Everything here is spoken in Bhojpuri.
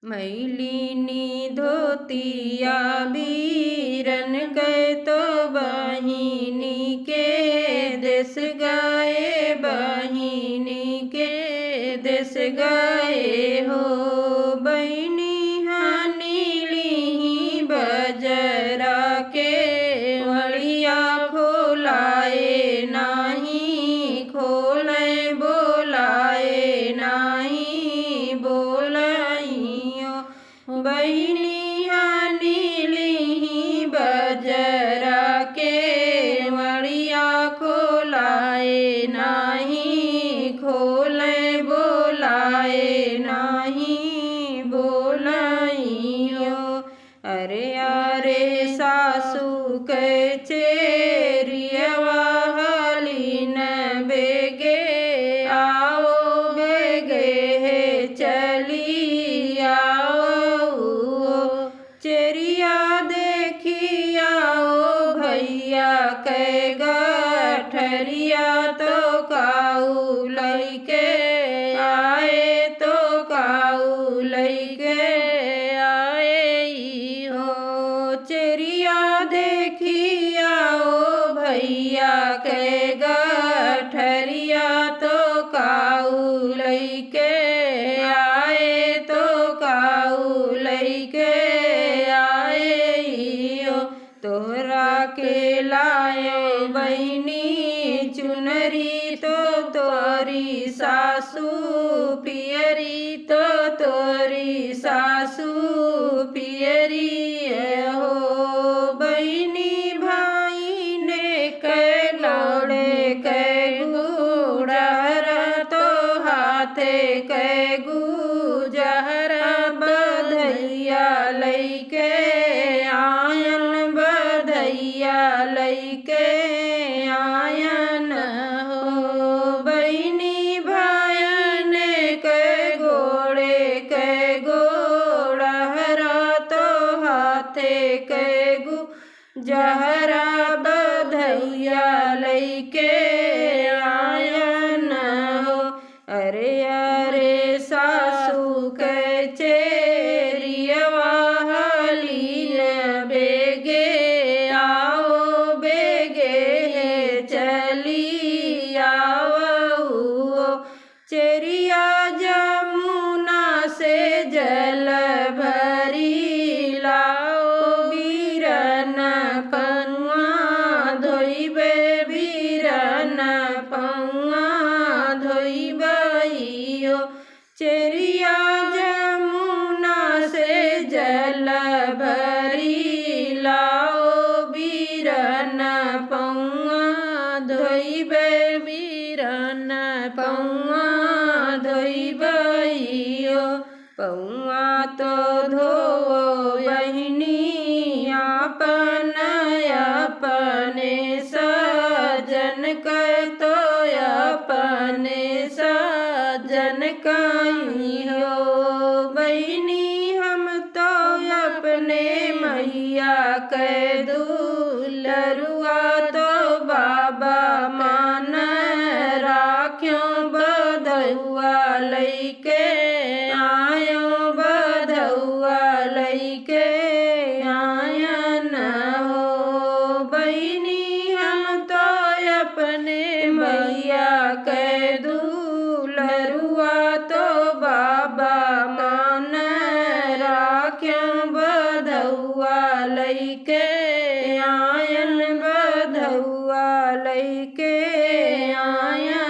मैलिनी धोतिया बीरन के तो बहिनी के देश गए, बहिनी के देश गए हो। बहिनी नीली बजरा के वड़िया खोलाए नाही, खोले बोलाए नाही बोलाइयो। बहिनी नीली बजरा के वड़िया खोलाए नाही, खोले बोलाए नाही बोलाइयो। अरे अरे सासू के चेरियवा हलीन बेगे आओ, बेगे है चली आओ। चेरिया देखी आओ भैया के गठरिया तो काऊ लैके आए, तो काऊ लैके आए हो। चेरिया देखी आओ भैया के गठरिया तो काऊ लैके आए, तो काऊ लैके आए हो। तोहरा के लायो बहिनी चुनरी तो तोरी सासू पियरी, तो तोरी सासू पियरी हो। बहिनी भाई ने के लोड़े के गुड़हर तो हाथे के गुजहर बधैया लैके आयन, बधैया लैके आयन हो। बहिनी भाई ने के गोड़े के गोड़हर तो हाथे के गुजहरा बधैया लैके आयन हो। अरे अरे सासू के चेरियवा हलीन बेगे आओ, बेगे है चली आओ। चेरिया जमुना से जल भरी लाओ, बीरन पौआ धोइबे, बीरन पौआ धोइबइयो। चेरिया जमुना से जल भरी लाओ, बीरन पौआ धोइबे, बीरन पौआ धोइबइयो। पौआ तो धोओ बहिनी आपन अपने सजन के, तो अपने सजन कहीं हो। बहिनी हम तो अपने मैया के दुलरुआ तो बाबा मान राख्यों, बधुआ लैके आयो, बधुआ लैके आयन हो। बहिनी हम तो अपने मैया के दुलरुआ तो बाबा मान राख्यों, बधुआ लैके आयन, बधुआ लैके आयन।